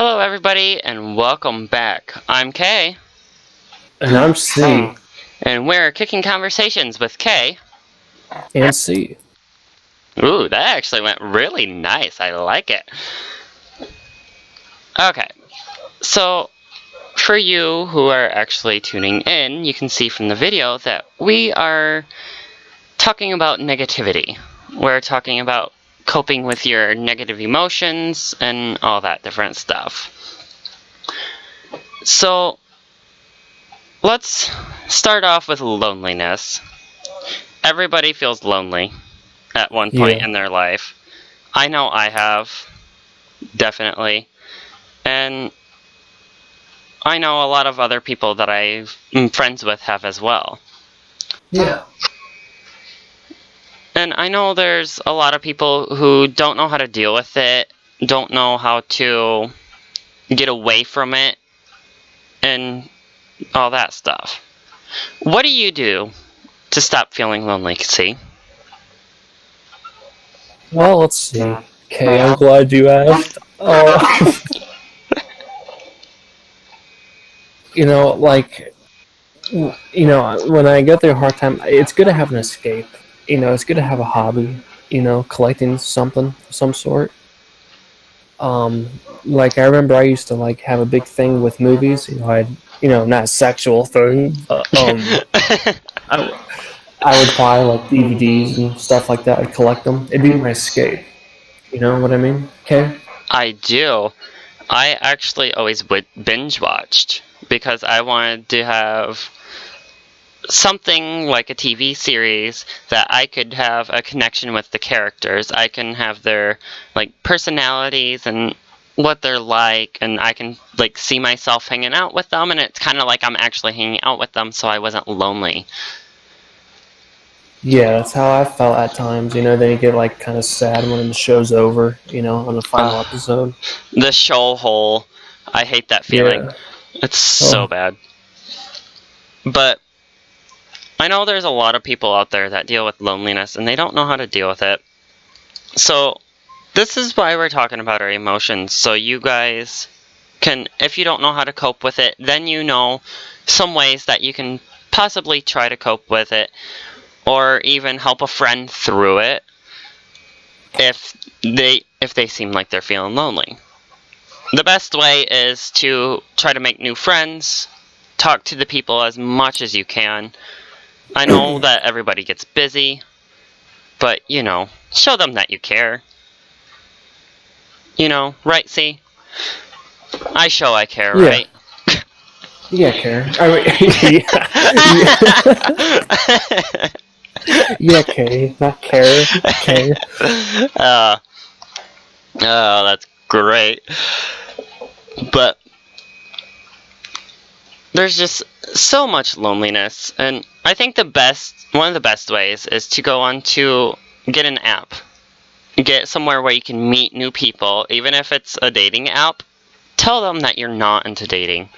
Hello, everybody, and welcome back. I'm Kay. And I'm C. And we're Kicking Conversations with Kay. And C. Ooh, that actually went really nice. I like it. Okay, so for you who are actually tuning in, you can see from the video that we are talking about negativity. We're talking about coping with your negative emotions and all that different stuff. So, let's start off with loneliness. Everybody feels lonely at one point in their life. I know I have, definitely. And I know a lot of other people that I'm friends with have as well. Yeah. And I know there's a lot of people who don't know how to deal with it, don't know how to get away from it, and all that stuff. What do you do to stop feeling lonely, see? Well, let's see. Okay, I'm glad you asked. When I go through a hard time, it's good to have an escape. It's good to have a hobby, collecting something of some sort. I remember I used to, have a big thing with movies. Not a sexual thing, but, I would buy, DVDs and stuff like that. I'd collect them. It'd be my escape. You know what I mean? Okay? I do. I actually always binge watched because I wanted to have something like a TV series that I could have a connection with the characters. I can have their personalities and what they're like, and I can see myself hanging out with them, and it's kind of like I'm actually hanging out with them, so I wasn't lonely. Yeah, that's how I felt at times. Then you get kind of sad when the show's over. On the final episode. The show hole. I hate that feeling. Yeah. It's so bad. But I know there's a lot of people out there that deal with loneliness and they don't know how to deal with it. So this is why we're talking about our emotions. So you guys can, if you don't know how to cope with it, then you know some ways that you can possibly try to cope with it, or even help a friend through it if they seem like they're feeling lonely. The best way is to try to make new friends, talk to the people as much as you can. I know that everybody gets busy, but, show them that you care. Right, C? I show I care, yeah. Right? Yeah, care. Yeah, Kay, not care. Kay. Oh, that's great. But there's just so much loneliness, and I think one of the best ways is to go on to get an app. Get somewhere where you can meet new people, even if it's a dating app. Tell them that you're not into dating.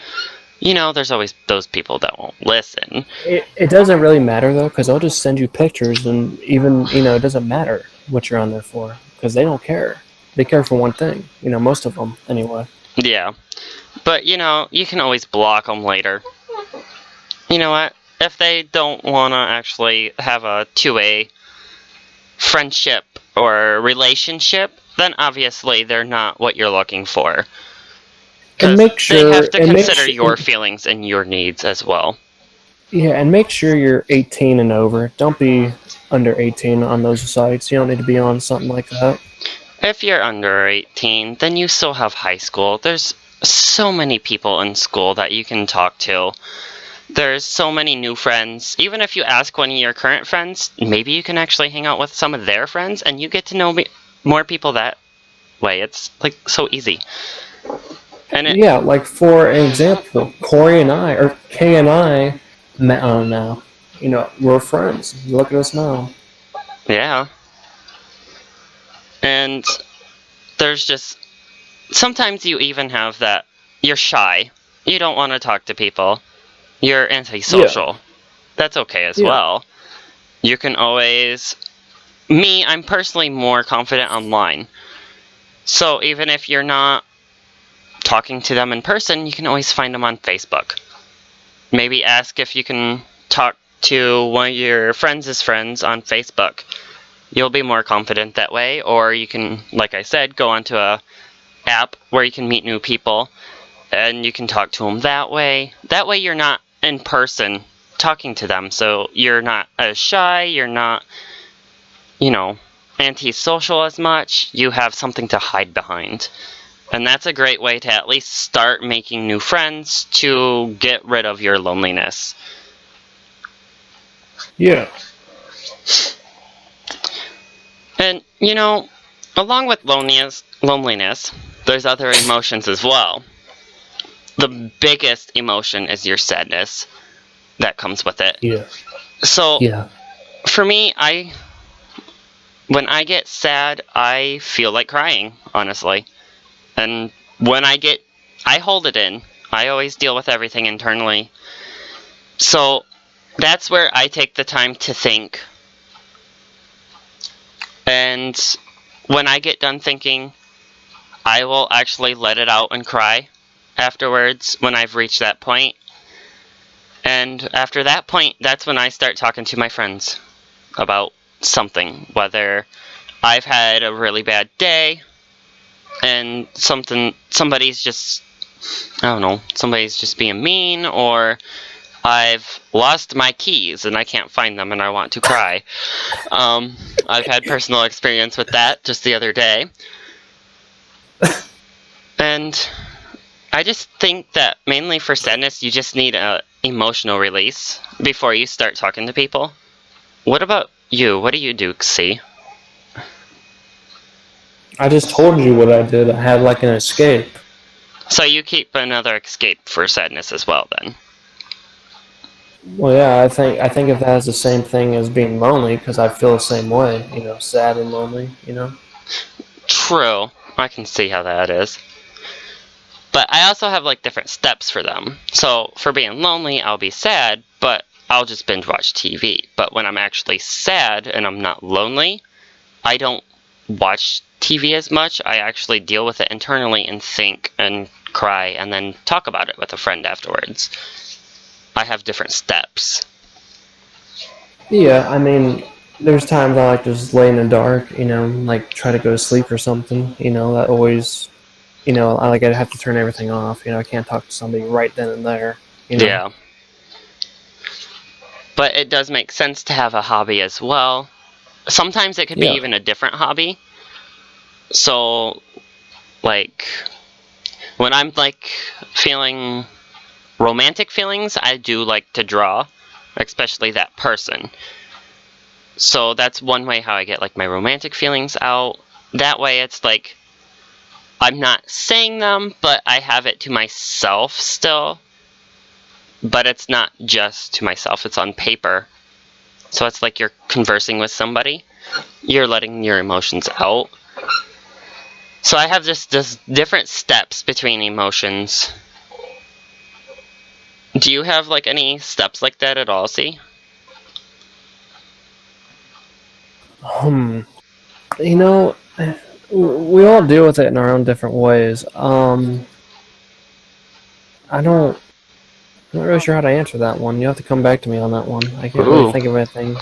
There's always those people that won't listen. It doesn't really matter, though, because they'll just send you pictures, and even, it doesn't matter what you're on there for, because they don't care. They care for one thing, most of them, anyway. Yeah. But, you can always block them later. You know what? If they don't want to actually have a two-way friendship or relationship, then obviously they're not what you're looking for. And make sure they have to consider your feelings and your needs as well. Yeah, and make sure you're 18 and over. Don't be under 18 on those sites. You don't need to be on something like that. If you're under 18, then you still have high school. There's so many people in school that you can talk to. There's so many new friends. Even if you ask one of your current friends, maybe you can actually hang out with some of their friends, and you get to know more people that way. It's so easy. And for example, Corey and I, or Kay and I, met on now. We're friends. Look at us now. Yeah. And there's just, sometimes you even have that, you're shy. You don't want to talk to people. You're antisocial. Yeah. That's okay as well. You can always, I'm personally more confident online. So even if you're not talking to them in person, you can always find them on Facebook. Maybe ask if you can talk to one of your friends' friends on Facebook. You'll be more confident that way, or you can, like I said, go onto a app where you can meet new people, and you can talk to them that way. That way you're not in person talking to them, so you're not as shy, you're not, antisocial as much. You have something to hide behind. And that's a great way to at least start making new friends to get rid of your loneliness. Yeah. And, along with loneliness, there's other emotions as well. The biggest emotion is your sadness that comes with it. Yeah. So, for me, when I get sad, I feel like crying, honestly. And when I hold it in. I always deal with everything internally. So, that's where I take the time to think. And when I get done thinking, I will actually let it out and cry afterwards when I've reached that point. And after that point, that's when I start talking to my friends about something. Whether I've had a really bad day and somebody's just being mean, or I've lost my keys and I can't find them and I want to cry. I've had personal experience with that just the other day. And I just think that mainly for sadness, you just need an emotional release before you start talking to people. What about you? What do you do, C? I just told you what I did. I had like an escape. So you keep another escape for sadness as well, then? Well, yeah, I think if that is the same thing as being lonely, because I feel the same way, sad and lonely, True. I can see how that is. But I also have, different steps for them. So, for being lonely, I'll be sad, but I'll just binge watch TV. But when I'm actually sad and I'm not lonely, I don't watch TV as much. I actually deal with it internally and think and cry and then talk about it with a friend afterwards. I have different steps. Yeah, I mean, there's times I like to just lay in the dark, try to go to sleep or something, that always, I'd have to turn everything off, I can't talk to somebody right then and there, Yeah. But it does make sense to have a hobby as well. Sometimes it could be even a different hobby. So, when I'm, feeling romantic feelings, I do like to draw, especially that person. So that's one way how I get my romantic feelings out. That way it's I'm not saying them, but I have it to myself still. But it's not just to myself, it's on paper. So it's like you're conversing with somebody. You're letting your emotions out. So I have just different steps between emotions. Do you have any steps like that at all, C? We all deal with it in our own different ways. I'm not really sure how to answer that one. You have to come back to me on that one. I can't really think of anything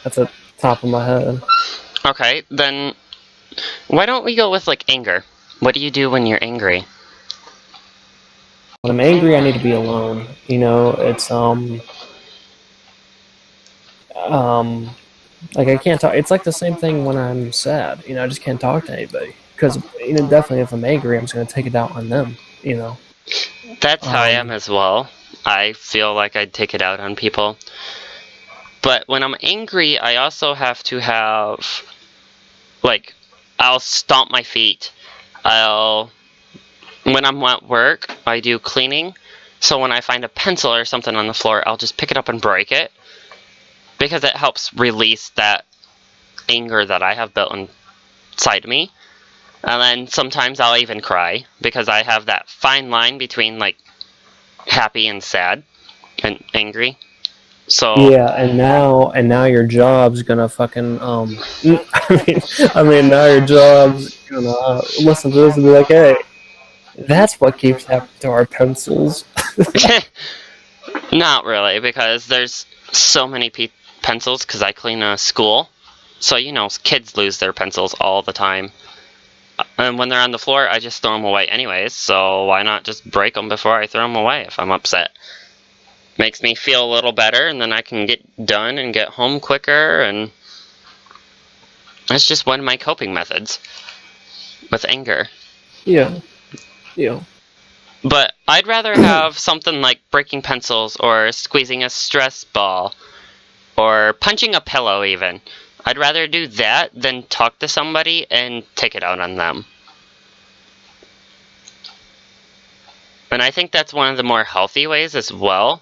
at the top of my head. Okay, then why don't we go with anger? What do you do when you're angry? When I'm angry, I need to be alone. It's I can't talk. It's the same thing when I'm sad. I just can't talk to anybody because definitely if I'm angry, I'm just gonna take it out on them. That's how I am as well. I feel like I'd take it out on people. But when I'm angry, I also have to have I'll stomp my feet. When I'm at work, I do cleaning. So when I find a pencil or something on the floor, I'll just pick it up and break it. Because it helps release that anger that I have built inside me. And then sometimes I'll even cry. Because I have that fine line between happy and sad and angry. So yeah, and now your job's gonna fucking I mean now your job's gonna listen to this and be like, hey, That's what keeps happening to our pencils. Not really, because there's so many pencils, because I clean a school. So, kids lose their pencils all the time. And when they're on the floor, I just throw them away anyways, so why not just break them before I throw them away if I'm upset? Makes me feel a little better, and then I can get done and get home quicker, and that's just one of my coping methods with anger. Yeah. But I'd rather have something like breaking pencils or squeezing a stress ball or punching a pillow even. I'd rather do that than talk to somebody and take it out on them. And I think that's one of the more healthy ways as well.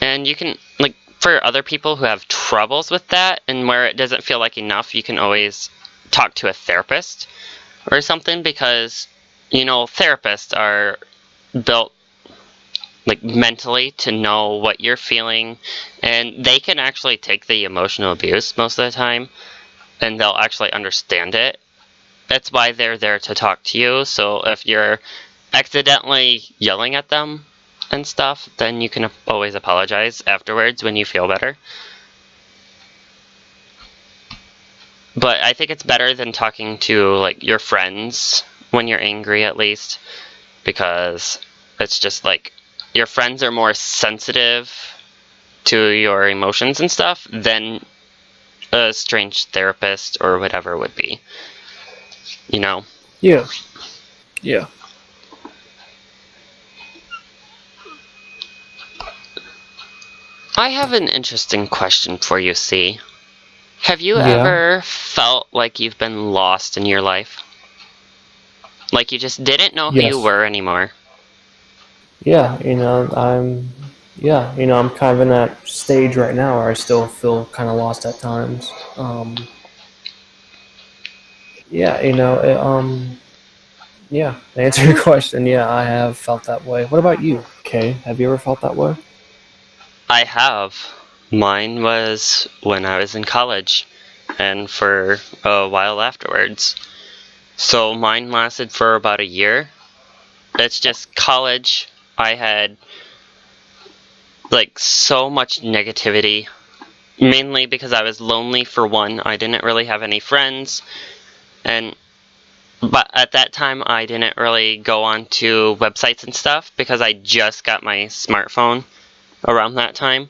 And you can, for other people who have troubles with that and where it doesn't feel like enough, you can always talk to a therapist or something, because, therapists are built mentally to know what you're feeling, and they can actually take the emotional abuse most of the time, and they'll actually understand it. That's why they're there to talk to you. So if you're accidentally yelling at them and stuff, then you can always apologize afterwards when you feel better. But I think it's better than talking to your friends when you're angry, at least, because it's just your friends are more sensitive to your emotions and stuff than a strange therapist or whatever would be. Yeah. I have an interesting question for you, C. Have you Yeah. ever felt like you've been lost in your life? Like you just didn't know who you Yes. were anymore? Yeah, I'm kind of in that stage right now where I still feel kind of lost at times. Yeah, yeah, to answer your question, yeah, I have felt that way. What about you, Kay? Have you ever felt that way? I have. Mine was when I was in college, and for a while afterwards. So mine lasted for about a year. It's just college. I had so much negativity, mainly because I was lonely for one. I didn't really have any friends, but at that time I didn't really go on to websites and stuff because I just got my smartphone around that time.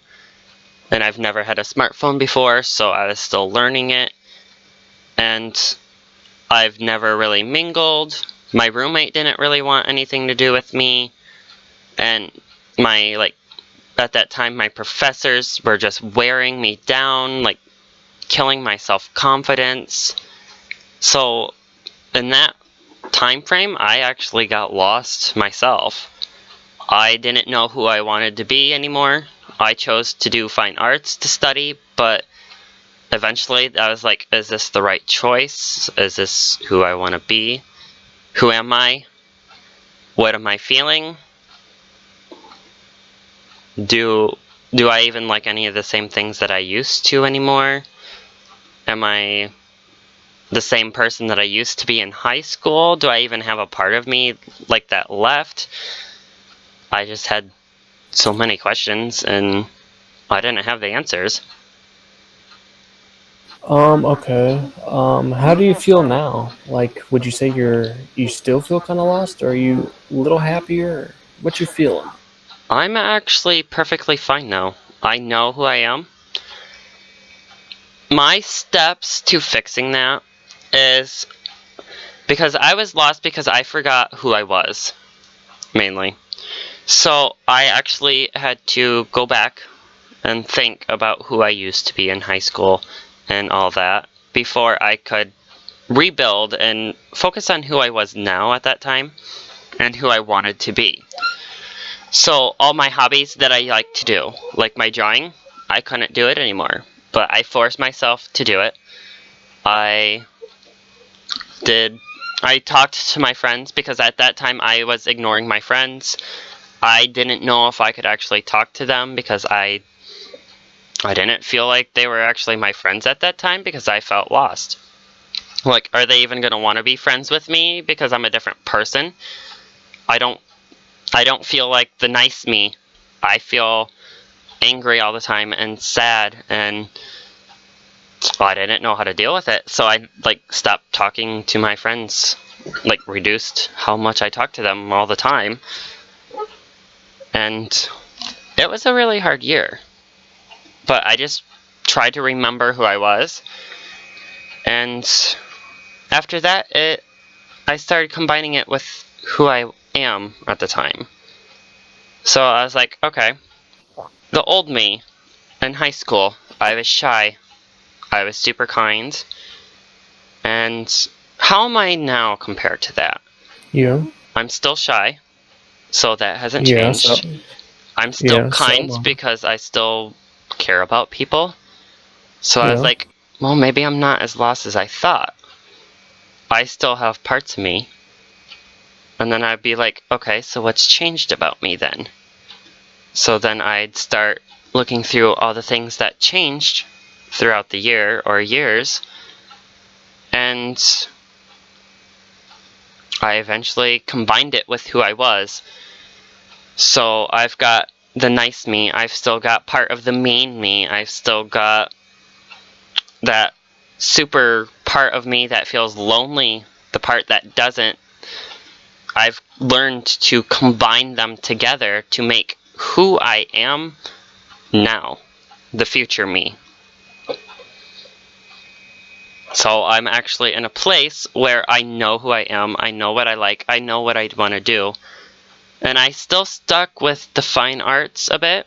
And I've never had a smartphone before, so I was still learning it. And I've never really mingled. My roommate didn't really want anything to do with me. And at that time, my professors were just wearing me down, killing my self-confidence. So in that time frame, I actually got lost myself. I didn't know who I wanted to be anymore. I chose to do fine arts to study, but eventually I was like, is this the right choice? Is this who I want to be? Who am I? What am I feeling? Do I even like any of the same things that I used to anymore? Am I the same person that I used to be in high school? Do I even have a part of me that left? I just had so many questions, and I didn't have the answers. Okay. How do you feel now? Would you say you still feel kind of lost, or are you a little happier? What you feeling? I'm actually perfectly fine now. I know who I am. My steps to fixing that is because I was lost because I forgot who I was, mainly. So I actually had to go back and think about who I used to be in high school and all that before I could rebuild and focus on who I was now at that time and who I wanted to be. So all my hobbies that I like to do, like my drawing, I couldn't do it anymore, but I forced myself to do it. I talked to my friends because at that time I was ignoring my friends. I didn't know if I could actually talk to them because I didn't feel like they were actually my friends at that time because I felt lost. Like, are they even going to want to be friends with me because I'm a different person? I don't feel like the nice me. I feel angry all the time and sad, and I didn't know how to deal with it. So I stopped talking to my friends, reduced how much I talked to them all the time. And it was a really hard year. But I just tried to remember who I was. And after that, I started combining it with who I am at the time. So I was like, okay, the old me in high school, I was shy. I was super kind. And how am I now compared to that? Yeah. I'm still shy, so that hasn't changed. So, I'm still kind because I still care about people. So I was like, well, maybe I'm not as lost as I thought. I still have parts of me. And then I'd be like, okay, so what's changed about me then? So then I'd start looking through all the things that changed throughout the year or years. And I eventually combined it with who I was. So I've got the nice me. I've still got part of the mean me. I've still got that super part of me that feels lonely, the part that doesn't. I've learned to combine them together to make who I am now, the future me. So I'm actually in a place where I know who I am, I know what I like, I know what I want to do. And I still stuck with the fine arts a bit.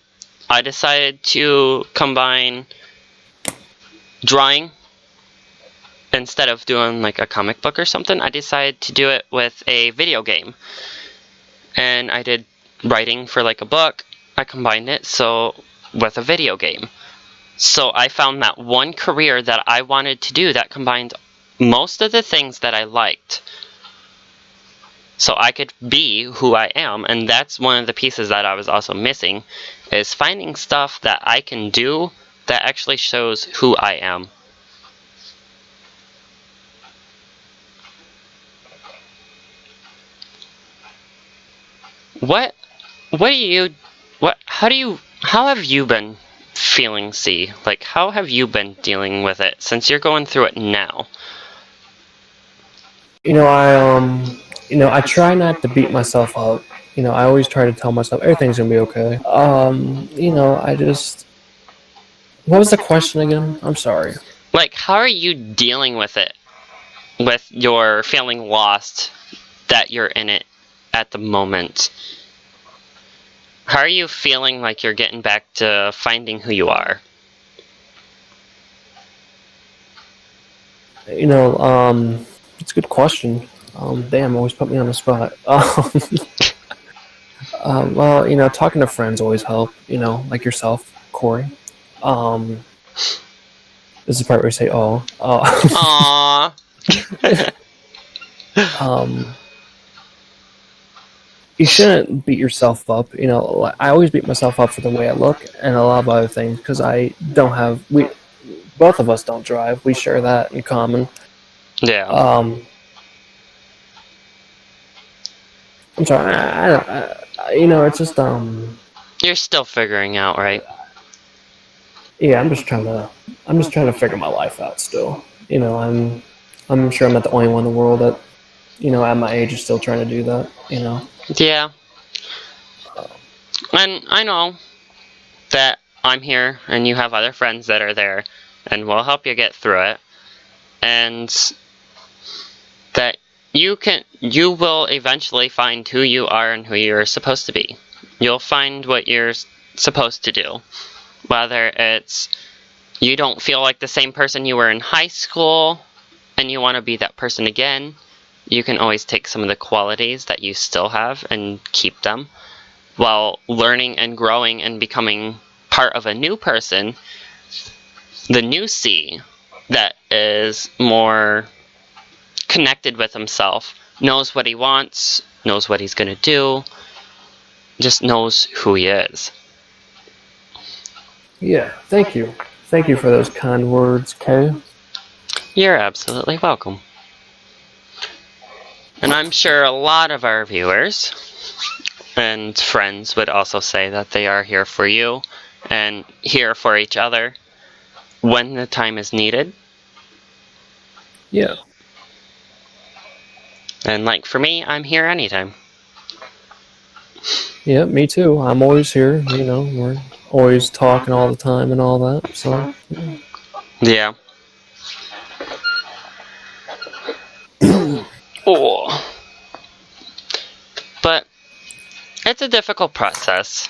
I decided to combine drawing. Instead of doing a comic book or something, I decided to do it with a video game. And I did writing for a book. I combined it with a video game. So I found that one career that I wanted to do that combined most of the things that I liked. So I could be who I am, and that's one of the pieces that I was also missing, is finding stuff that I can do that actually shows who I am. How have you been feeling, C? How have you been dealing with it since you're going through it now? I try not to beat myself up. I always try to tell myself everything's gonna be okay. What was the question again? I'm sorry. How are you dealing with it? With your feeling lost that you're in it at the moment? How are you feeling like you're getting back to finding who you are? It's a good question. Damn, always put me on the spot. Well, talking to friends always help, like yourself, Corey. This is the part where you say, oh. Aww. You shouldn't beat yourself up. I always beat myself up for the way I look and a lot of other things because both of us don't drive. We share that in common. Yeah. I'm sorry. It's just You're still figuring out, right? Yeah, I'm just trying to figure my life out still. I'm sure I'm not the only one in the world that, at my age is still trying to do that. Yeah. And I know that I'm here and you have other friends that are there and will help you get through it. And that you will eventually find who you are and who you're supposed to be. You'll find what you're supposed to do. Whether it's you don't feel like the same person you were in high school and you want to be that person again, you can always take some of the qualities that you still have and keep them while learning and growing and becoming part of a new person, the new C that is more connected with himself, knows what he wants, knows what he's going to do, just knows who he is. Yeah, thank you. Thank you for those kind words, Kay. You're absolutely welcome. And I'm sure a lot of our viewers and friends would also say that they are here for you and here for each other when the time is needed. Yeah. And like for me, I'm here anytime. Yeah, me too. I'm always here. We're always talking all the time and all that. So. Yeah. Oh. But it's a difficult process.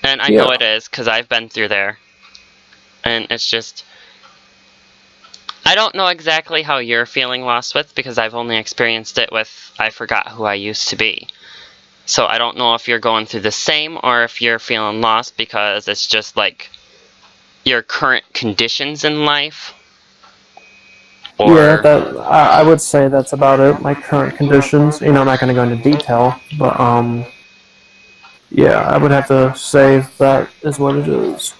And I know it is, because I've been through there. And it's just... I don't know exactly how you're feeling lost with, because I've only experienced it with I forgot who I used to be. So I don't know if you're going through the same, or if you're feeling lost because it's just like your current conditions in life. Or... Yeah, I would say that's about it. My current conditions. I'm not going to go into detail, but yeah, I would have to say that is what it is.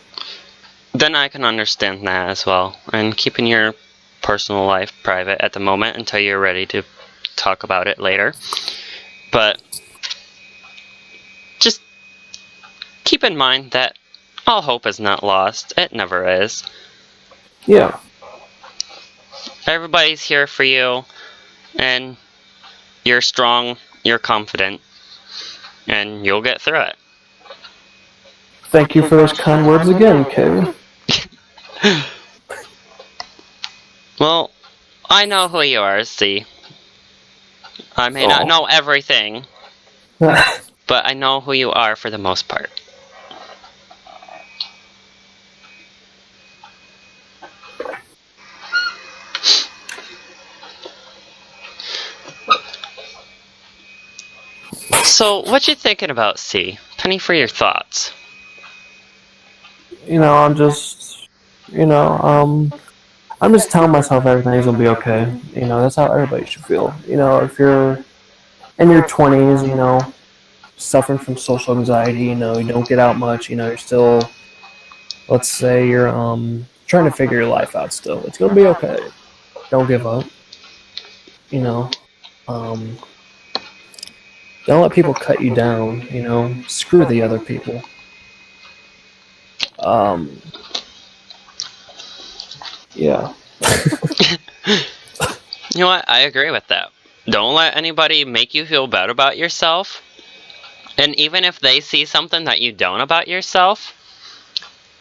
Then I can understand that as well. And keeping your personal life private at the moment until you're ready to talk about it later. But just keep in mind that all hope is not lost. It never is. Yeah. Everybody's here for you, and you're strong, you're confident, and you'll get through it. Thank you for those kind words again, Kevin. Well, I know who you are, see. I may not know everything, but I know who you are for the most part. So, what you thinking about, C? Penny for your thoughts. I'm just, I'm just telling myself everything's gonna be okay. That's how everybody should feel. If you're in your 20s, suffering from social anxiety, you don't get out much, you're still, let's say you're trying to figure your life out still. It's gonna be okay. Don't give up. Don't let people cut you down, screw the other people. Yeah. You know what? I agree with that. Don't let anybody make you feel bad about yourself. And even if they see something that you don't about yourself,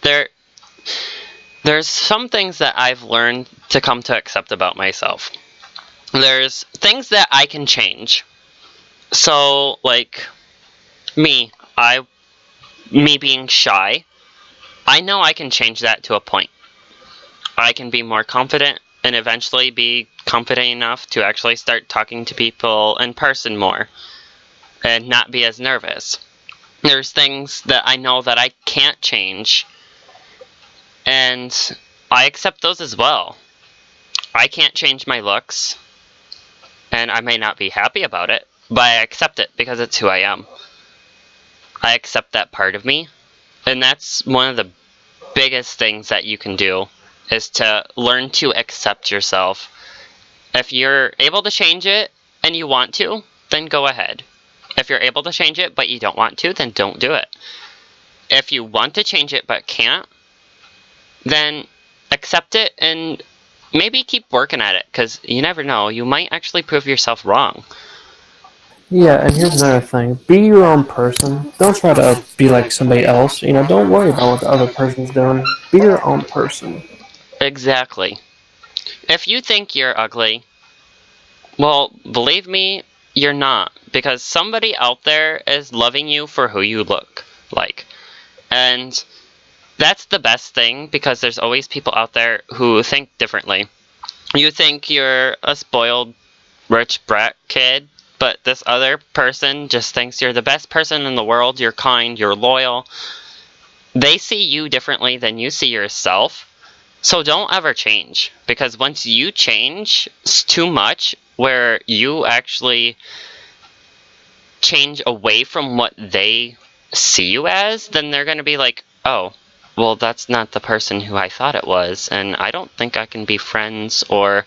there's some things that I've learned to come to accept about myself. There's things that I can change. So, like, me being shy, I know I can change that to a point. I can be more confident and eventually be confident enough to actually start talking to people in person more and not be as nervous. There's things that I know that I can't change, and I accept those as well. I can't change my looks, and I may not be happy about it, but I accept it because it's who I am. I accept that part of me, and that's one of the biggest things that you can do, is to learn to accept yourself. If you're able to change it and you want to, then go ahead. If you're able to change it but you don't want to, then don't do it. If you want to change it but can't, then accept it and maybe keep working at it, because you never know, you might actually prove yourself wrong. Yeah, and here's another thing. Be your own person. Don't try to be like somebody else. Don't worry about what the other person's doing. Be your own person. Exactly. If you think you're ugly, well, believe me, you're not. Because somebody out there is loving you for who you look like. And that's the best thing, because there's always people out there who think differently. You think you're a spoiled, rich brat kid, but this other person just thinks you're the best person in the world, you're kind, you're loyal. They see you differently than you see yourself. So don't ever change, because once you change too much, where you actually change away from what they see you as, then they're going to be like, oh, well, that's not the person who I thought it was, and I don't think I can be friends, or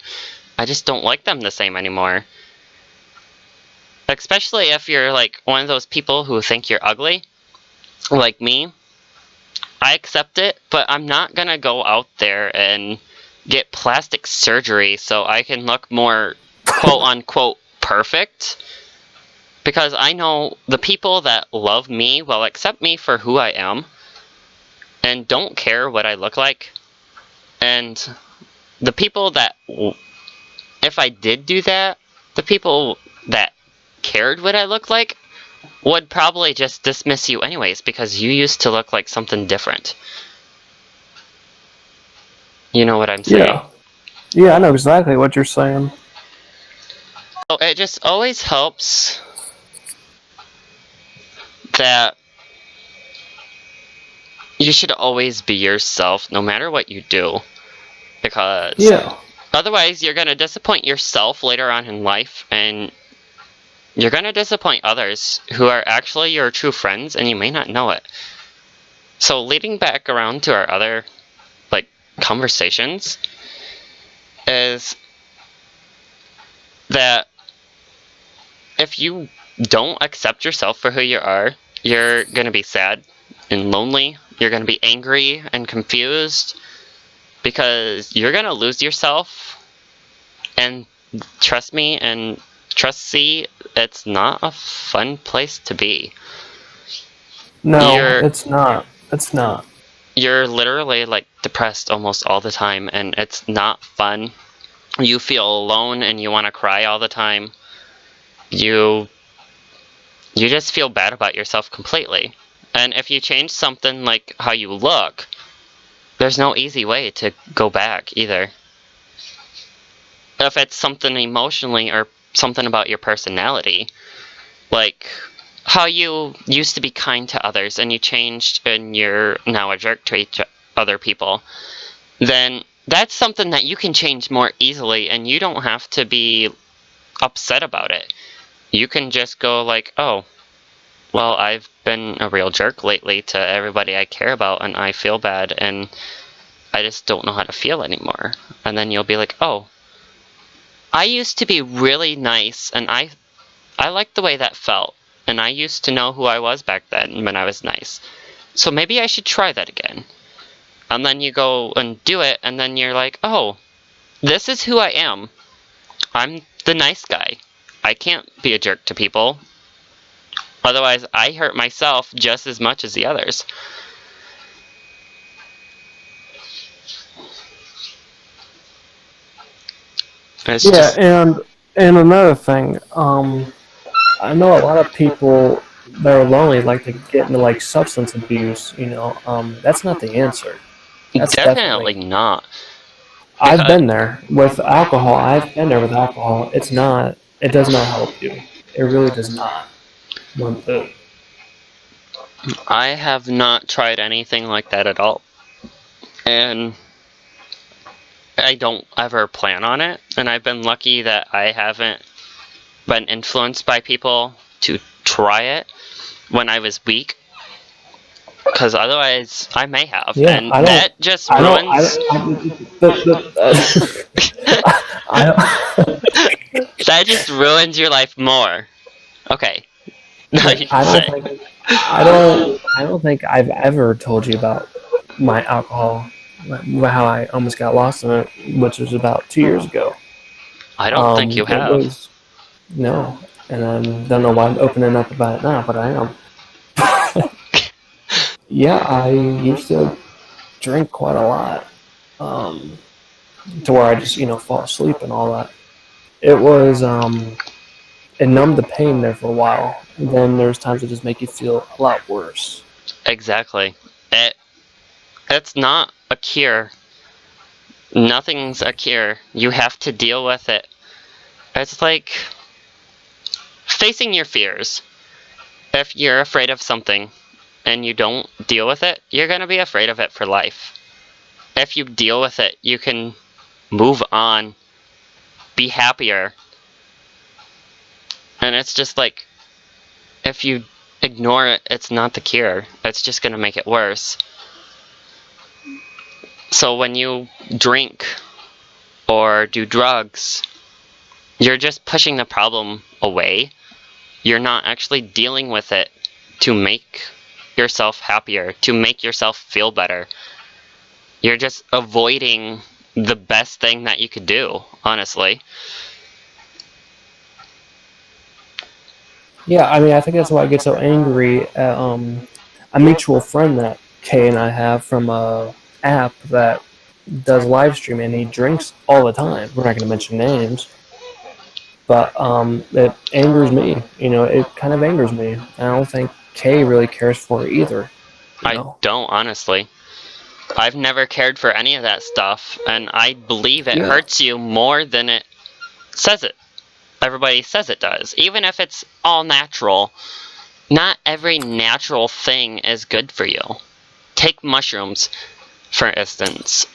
I just don't like them the same anymore. Especially if you're like one of those people who think you're ugly, like me. I accept it, but I'm not gonna go out there and get plastic surgery so I can look more quote unquote perfect. Because I know the people that love me will accept me for who I am and don't care what I look like. And the people that, if I did do that, the people that cared what I looked like would probably just dismiss you anyways because you used to look like something different. You know what I'm saying? Yeah, I know exactly what you're saying. So it just always helps that you should always be yourself no matter what you do. Because otherwise you're going to disappoint yourself later on in life, and you're going to disappoint others who are actually your true friends, and you may not know it. So leading back around to our other conversations is that if you don't accept yourself for who you are, you're going to be sad and lonely. You're going to be angry and confused because you're going to lose yourself. And trust me, and trust C, it's not a fun place to be. No, it's not. It's not. You're literally depressed almost all the time, and it's not fun. You feel alone and you want to cry all the time. You just feel bad about yourself completely. And if you change something like how you look, there's no easy way to go back either. If it's something emotionally or something about your personality, like how you used to be kind to others and you changed and you're now a jerk to other people, then that's something that you can change more easily, and you don't have to be upset about it. You can just go like, oh, well, I've been a real jerk lately to everybody I care about, and I feel bad, and I just don't know how to feel anymore. And then you'll be like, oh, I used to be really nice, and I liked the way that felt, and I used to know who I was back then when I was nice. So maybe I should try that again. And then you go and do it, and then you're like, oh, this is who I am. I'm the nice guy. I can't be a jerk to people. Otherwise, I hurt myself just as much as the others. And another thing, I know a lot of people that are lonely like to get into substance abuse. That's not the answer. That's definitely not. I've been there with alcohol. I've been there with alcohol. It's not. It does not help you. It really does not. One bit. I have not tried anything like that at all. And I don't ever plan on it. And I've been lucky that I haven't been influenced by people to try it when I was weak. Because otherwise, I may have. Yeah, and that just ruins... that just ruins your life more. Okay. I don't think I've ever told you about my alcohol, how I almost got lost in it, which was about 2 years ago. I don't think you have. No, and I don't know why I'm opening up about it now, but I am. Yeah, I used to drink quite a lot, to where I just fall asleep and all that. It was it numbed the pain there for a while. And then there's times that just make you feel a lot worse. Exactly. It's not a cure. Nothing's a cure. You have to deal with it. It's like facing your fears. If you're afraid of something and you don't deal with it, you're going to be afraid of it for life. If you deal with it, you can move on, be happier. And it's just like, if you ignore it, it's not the cure. It's just going to make it worse. So when you drink or do drugs, you're just pushing the problem away. You're not actually dealing with it to make yourself happier, to make yourself feel better. You're just avoiding the best thing that you could do, honestly. Yeah, I mean, I think that's why I get so angry at a mutual friend that Kay and I have from a app that does live streaming, and he drinks all the time. We're not going to mention names, but it angers me. You know, it kind of angers me. I don't think Kay really cares for it either. You I know? don't, honestly. I've never cared for any of that stuff, and I believe it Yeah. hurts you more than it says it. Everybody says it does. Even if it's all natural, not every natural thing is good for you. Take mushrooms, for instance.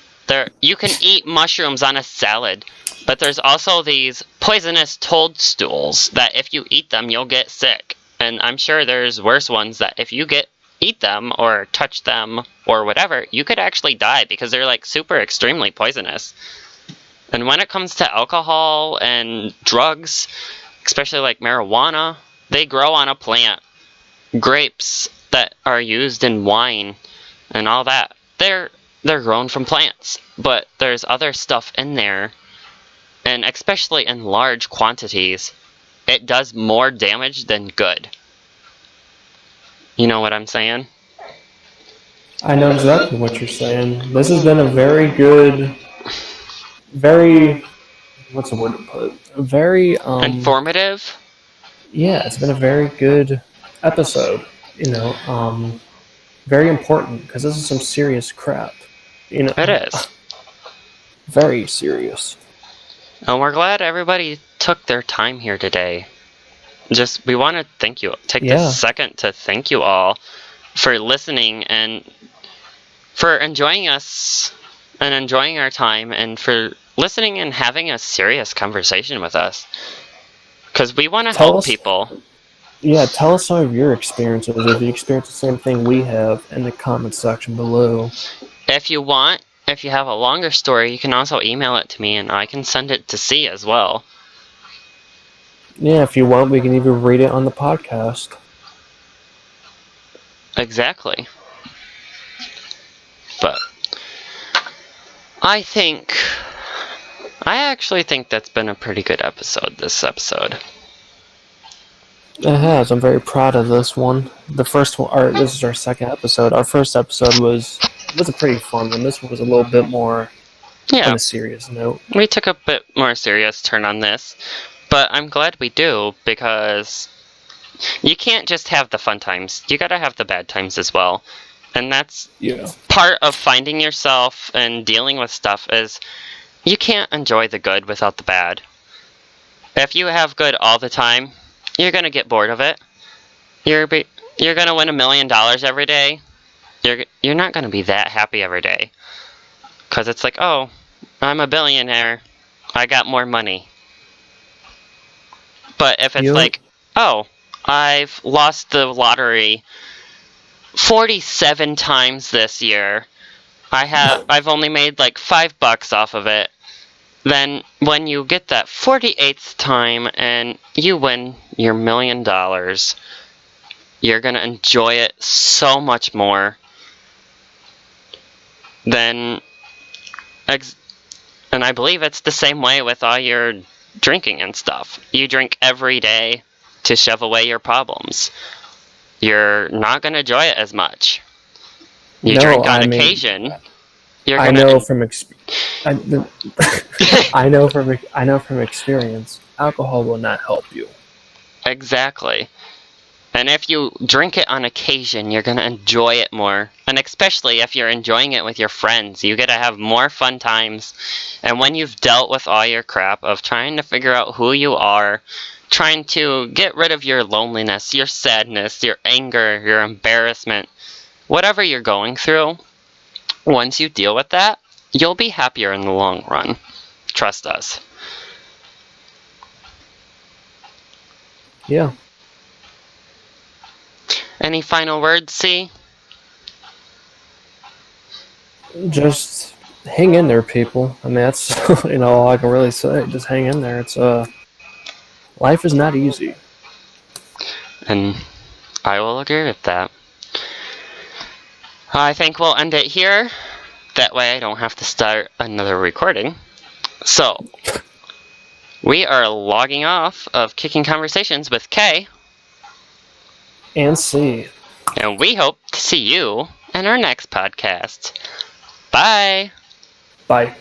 You can eat mushrooms on a salad, but there's also these poisonous toadstools that if you eat them, you'll get sick. And I'm sure there's worse ones that if you eat them or touch them or whatever, you could actually die because they're like super extremely poisonous. And when it comes to alcohol and drugs, especially like marijuana, they grow on a plant. Grapes that are used in wine and all that, they're grown from plants. But there's other stuff in there, and especially in large quantities, it does more damage than good. You know what I'm saying? I know exactly what you're saying. This has been a very good, very, what's the word to put? Very, Informative? yeah, it's been a very good episode. You know, very important because this is some serious crap. You know, It is. very serious. And we're glad everybody took their time here today. We want to thank you. Take this second to thank you all for listening and for enjoying us and enjoying our time and for listening and having a serious conversation with us. Because we want to help people. Yeah, tell us some of your experiences. If you experience the same thing we have in the comment section below. If you want, if you have a longer story, you can also email it to me and I can send it to C as well. Yeah, if you want, we can even read it on the podcast. Exactly. But I actually think that's been a pretty good episode, this episode. It has. I'm very proud of this one. The first one, this is our second episode. Our first episode was a pretty fun one. This one was a little bit more on a serious note. We took a bit more serious turn on this, but I'm glad we do because you can't just have the fun times. You gotta have the bad times as well. And that's part of finding yourself and dealing with stuff is you can't enjoy the good without the bad. If you have good all the time, you're going to get bored of it. You're going to win $1 million every day. You're not going to be that happy every day. Because it's like, oh, I'm a billionaire. I got more money. But if it's like, oh, I've lost the lottery 47 times this year. I've only made like $5 off of it. Then when you get that 48th time and you win your $1 million, you're going to enjoy it so much more than... And I believe it's the same way with all your drinking and stuff. You drink every day to shove away your problems. You're not going to enjoy it as much. You drink on occasion. I know from experience, alcohol will not help you. Exactly. And if you drink it on occasion, you're going to enjoy it more. And especially if you're enjoying it with your friends, you get to have more fun times. And when you've dealt with all your crap of trying to figure out who you are, trying to get rid of your loneliness, your sadness, your anger, your embarrassment, whatever you're going through, once you deal with that, you'll be happier in the long run. Trust us. Yeah. Any final words, C? Just hang in there, people. I mean, that's all I can really say. Just hang in there. It's life is not easy. And I will agree with that. I think we'll end it here. That way I don't have to start another recording. So, we are logging off of Kicking Conversations with K. And C. And we hope to see you in our next podcast. Bye! Bye.